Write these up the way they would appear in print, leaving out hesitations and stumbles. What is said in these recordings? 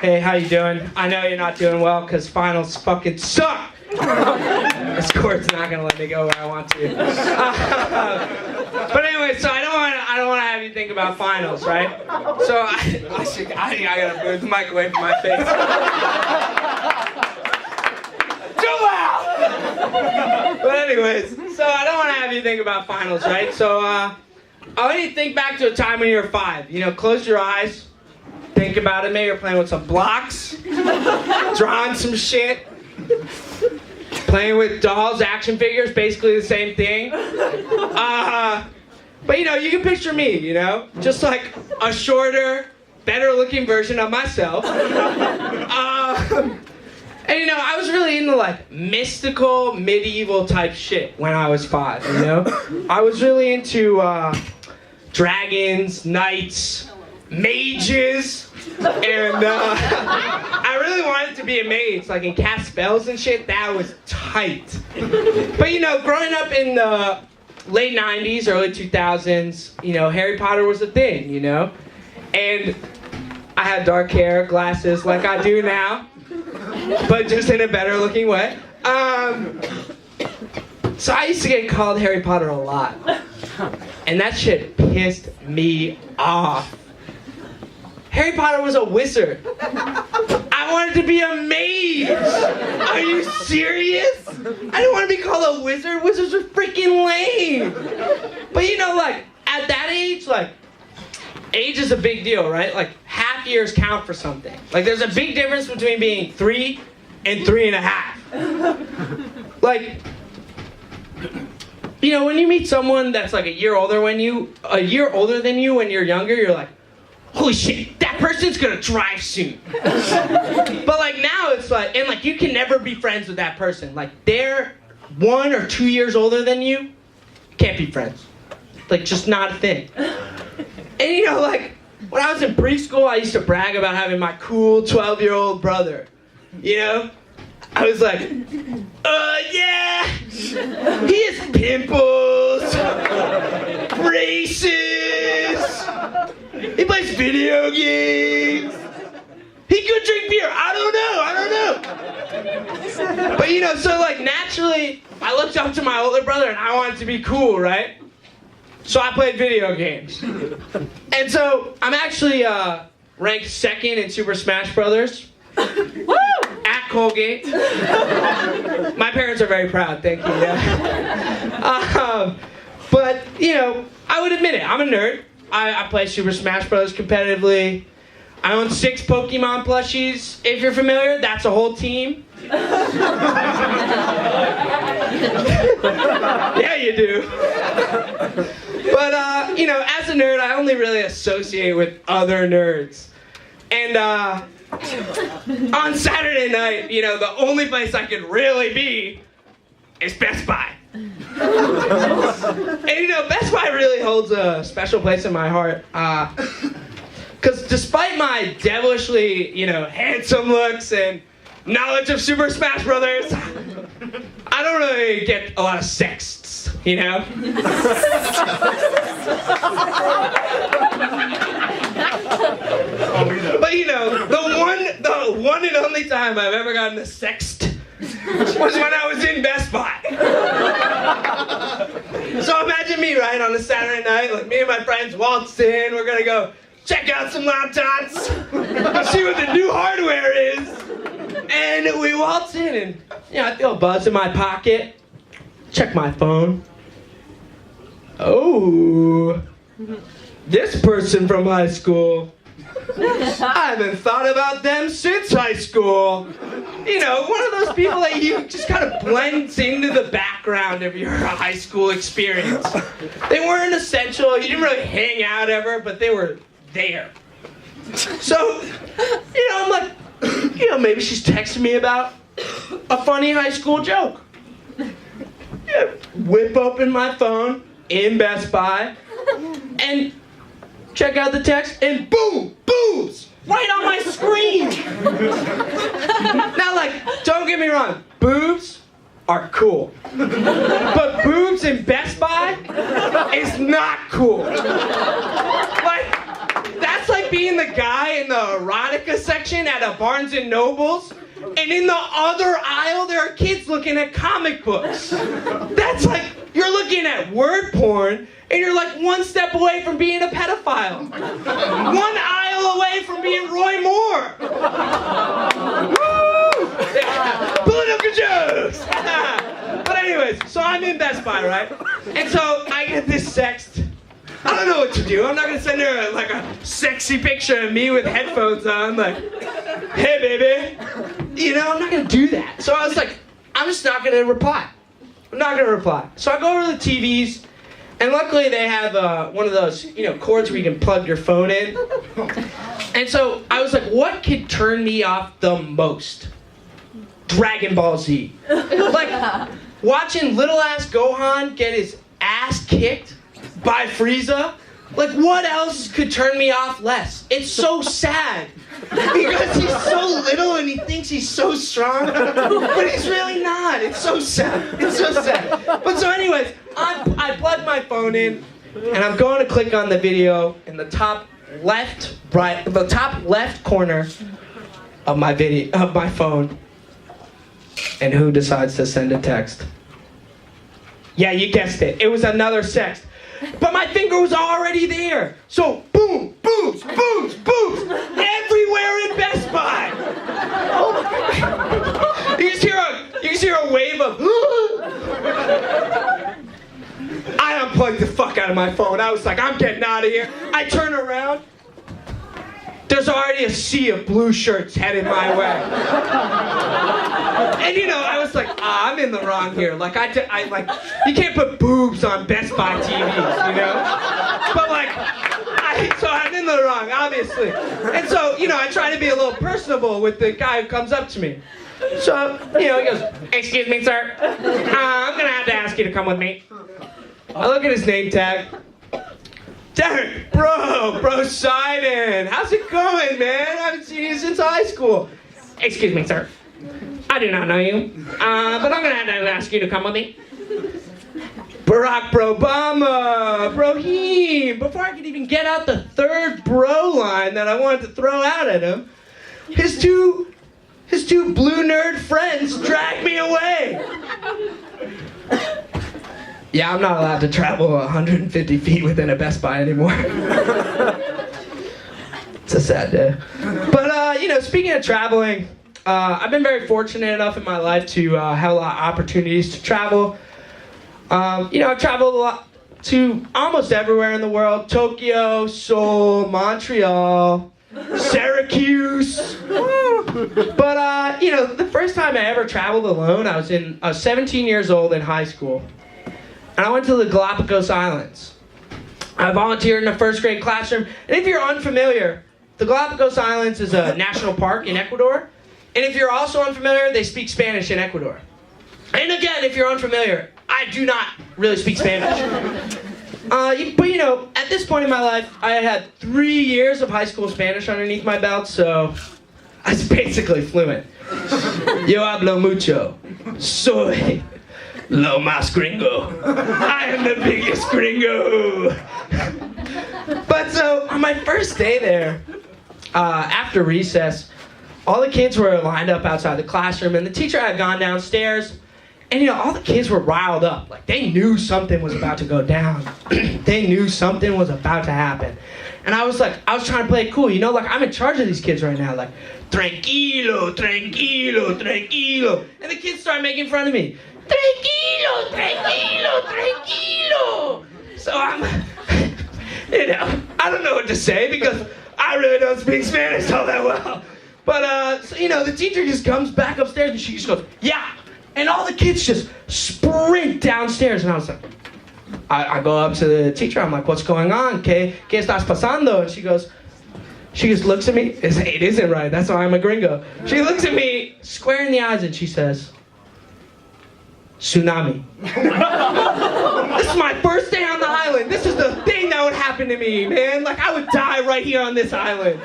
Hey, how you doing? I know you're not doing well because finals fucking suck. This court's not gonna let me go where I want to. But anyway, so I don't want to have you think about finals, right? So I think I gotta move the mic away from my face. Too loud. But anyways, so I don't want to have you think about finals, right? So I want you to think back to a time when you were 5. You know, close your eyes. Think about it. Maybe you're playing with some blocks, drawing some shit, playing with dolls, action figures, basically the same thing. But you know, you can picture me, you know, just like a shorter, better looking version of myself. And you know, I was really into like mystical, medieval type shit when I was 5, you know? I was really into dragons, knights, mages, and I really wanted to be a mage, like and cast spells and shit. That was tight. But you know, growing up in the late 90s, early 2000s, you know, Harry Potter was a thing, you know? And I had dark hair, glasses like I do now, but just in a better looking way. So I used to get called Harry Potter a lot. And that shit pissed me off. Harry Potter was a wizard. I wanted to be a mage. Are you serious? I didn't want to be called a wizard. Wizards are freaking lame. But you know, like, at that age, like, age is a big deal, right? Like, half years count for something. Like, there's a big difference between being 3 and 3.5. Like, you know, when you meet someone that's like a year older than you when you're younger, you're like, holy shit, that person's gonna drive soon. But like now it's like, and like you can never be friends with that person. Like they're 1 or 2 years older than you, can't be friends. Like just not a thing. And you know, like when I was in preschool, I used to brag about having my cool 12-year-old brother. You know? I was like, yeah, he has pimples, braces, he plays video games, he could drink beer, I don't know. But you know, so like naturally, I looked up to my older brother and I wanted to be cool, right? So I played video games. And so I'm actually ranked 2nd in Super Smash Brothers. Woo! At Colgate. My parents are very proud, thank you. Yeah. But, you know, I would admit it, I'm a nerd. I play Super Smash Bros. Competitively. I own 6 Pokemon plushies. If you're familiar, that's a whole team. Yeah, you do. But, you know, as a nerd, I only really associate with other nerds. And, on Saturday night, you know, the only place I could really be is Best Buy. And you know, Best Buy really holds a special place in my heart. Because despite my devilishly, you know, handsome looks and knowledge of Super Smash Brothers, I don't really get a lot of sexts, you know? But you know, the one and only time I've ever gotten a sext was when I was in Best Buy. So imagine me, right, on a Saturday night, like me and my friends waltz in, we're gonna go check out some laptops, see what the new hardware is. And we waltz in and, you know, I feel a buzz in my pocket, check my phone. Oh, this person from high school. I haven't thought about them since high school. You know, one of those people that you just kind of blends into the background of your high school experience. They weren't essential, you didn't really hang out ever, but they were there. So, you know, I'm like, you know, maybe she's texting me about a funny high school joke. Yeah, whip open my phone in Best Buy and check out the text, and boom, boobs, right on my screen. Now, like, don't get me wrong, boobs are cool. But boobs in Best Buy is not cool. Like, that's like being the guy in the erotica section at a Barnes and Nobles, and in the other aisle there are kids looking at comic books. That's like, you're looking at word porn, and you're like one step away from being a pedophile. One aisle away from being Roy Moore. Woo! Yeah. Political jokes! But anyways, so I'm in Best Buy, right? And so I get this sext. I don't know what to do. I'm not gonna send her a sexy picture of me with headphones on, like, hey baby. You know, I'm not gonna do that. So I was like, I'm just not gonna reply. I'm not gonna reply. So I go over to the TVs, and luckily they have one of those, cords where you can plug your phone in. And so I was like, what could turn me off the most? Dragon Ball Z. Like, watching little ass Gohan get his ass kicked by Frieza. Like, what else could turn me off less? It's so sad. Because he's so little and he thinks he's so strong, but he's really not. It's so sad. It's so sad. But so anyways, I plug my phone in, and I'm going to click on the video in the top left corner of my phone. And who decides to send a text? Yeah, you guessed it. It was another sext. But my finger was already there. So boom, boobs, boobs, boobs, everywhere in Best Buy. Oh my God. You just hear a wave of. I unplugged the fuck out of my phone. I was like, I'm getting out of here. I turn around. There's already a sea of blue shirts headed my way. And I was like, I'm in the wrong here. Like, you can't put boobs on Best Buy TVs, But so I'm in the wrong, obviously. And so, I try to be a little personable with the guy who comes up to me. So, he goes, excuse me, sir. I'm gonna have to ask you to come with me. I look at his name tag. Derek, bro, Sidon. How's it going, man? I haven't seen you since high school. Excuse me, sir. I do not know you, but I'm gonna have to ask you to come with me. Barack Obama, Brohim. Before I could even get out the third bro line that I wanted to throw out at him, his two blue nerd friends dragged me away. Yeah, I'm not allowed to travel 150 feet within a Best Buy anymore. It's a sad day. But, speaking of traveling, I've been very fortunate enough in my life to have a lot of opportunities to travel. I've traveled a lot to almost everywhere in the world. Tokyo, Seoul, Montreal, Syracuse. But, the first time I ever traveled alone, I was 17 years old in high school. And I went to the Galapagos Islands. I volunteered in a first grade classroom. And if you're unfamiliar, the Galapagos Islands is a national park in Ecuador. And if you're also unfamiliar, they speak Spanish in Ecuador. And again, if you're unfamiliar, I do not really speak Spanish. But at this point in my life, I had 3 years of high school Spanish underneath my belt, so I was basically fluent. Yo hablo mucho. Soy lo más gringo. I am the biggest gringo. But so, on my first day there, after recess, all the kids were lined up outside the classroom, and the teacher had gone downstairs, and all the kids were riled up. Like, they knew something was about to go down. They knew something was about to happen. And I was trying to play it cool, I'm in charge of these kids right now, like, tranquilo, tranquilo, tranquilo. And the kids started making fun of me. Tranquilo, tranquilo, tranquilo. So I don't know what to say because I really don't speak Spanish all that well. But, the teacher just comes back upstairs and she just goes, yeah. And all the kids just sprint downstairs. And I was like, I go up to the teacher. I'm like, what's going on? ¿Qué estás pasando? And she just looks at me. It isn't right. That's why I'm a gringo. She looks at me square in the eyes and she says, tsunami. This is my first day on the island. This is the thing that would happen to me, man. Like, I would die right here on this island.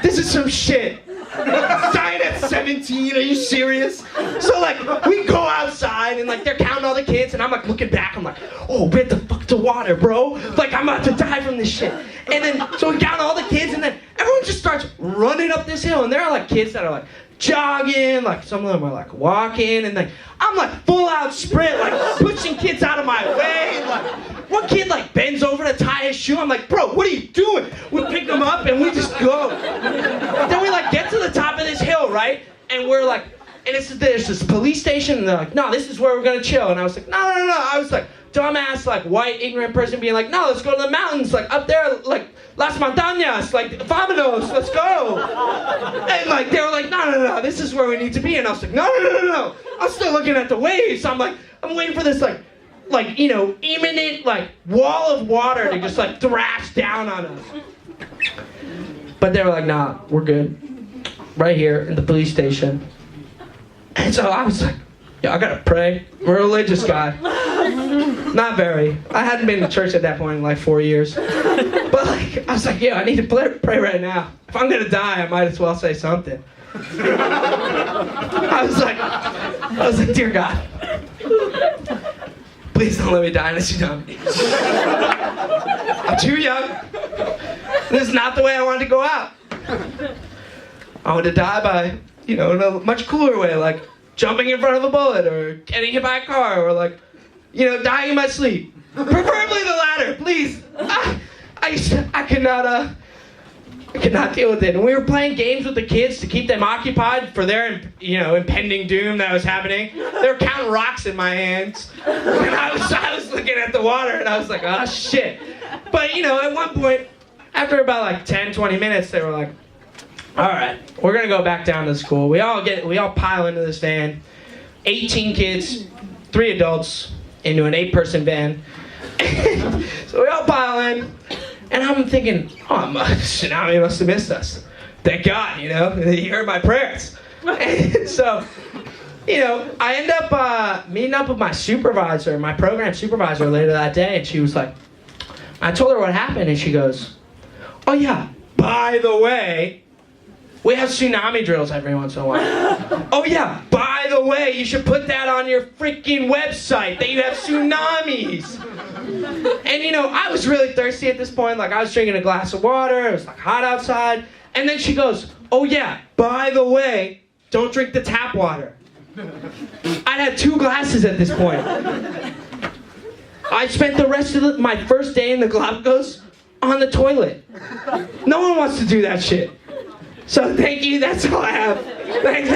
This is some shit. Sign it. 17, are you serious? So like, we go outside and like, they're counting all the kids and I'm like looking back, I'm like, oh, we have to fuck to water, bro. Like, I'm about to die from this shit. And then, so we count all the kids and then everyone just starts running up this hill and there are like kids that are like jogging, like some of them are like walking and like, I'm like full out sprint, like pushing kids out of my way. Like, one kid like bends over to tie his shoe. I'm like, bro, what are you doing? We pick them up and we just go. Then we like get to the top of this hill, right? And we're like, and there's this police station and they're like, no, this is where we're gonna chill. And I was like, no. I was like, dumbass, like white, ignorant person being like, no, let's go to the mountains, like up there, like Las Montañas, like Vámonos, let's go. And like, they were like, no, this is where we need to be. And I was like, no. I'm still looking at the waves. I'm like, I'm waiting for this like, you know, imminent like wall of water to just like thrash down on us. But they were like, nah, we're good. Right here in the police station. And so I was like, yeah, I gotta pray. I'm a religious guy. Not very. I hadn't been to church at that point in like 4 years. But like, I was like, yeah, I need to pray right now. If I'm gonna die, I might as well say something. I was like, dear God, please don't let me die in a tsunami. I'm too young. This is not the way I wanted to go out. I want to die by, you know, in a much cooler way, like jumping in front of a bullet or getting hit by a car or like, you know, dying in my sleep. Preferably the latter, please. I cannot deal with it. And we were playing games with the kids to keep them occupied for their, you know, impending doom that was happening. They were counting rocks in my hands. And I was looking at the water and I was like, oh shit. But, you know, at one point, after about like 10, 20 minutes, they were like, all right, we're gonna go back down to school. We all pile into this van, 18 kids, 3 adults, into an 8-person van. So we all pile in, and I'm thinking, oh, tsunami must have missed us. Thank God, you know, he heard my prayers. And so, you know, I end up meeting up with my supervisor, my program supervisor later that day, and she was like, I told her what happened, and she goes, oh yeah, by the way, we have tsunami drills every once in a while. Oh yeah, by the way, you should put that on your freaking website, that you have tsunamis. And you know, I was really thirsty at this point, like I was drinking a glass of water, it was like hot outside, and then she goes, oh yeah, by the way, don't drink the tap water. I'd had 2 glasses at this point. I spent the rest of my first day in the Galapagos on the toilet. No one wants to do that shit. So thank you, that's all I have. Thanks.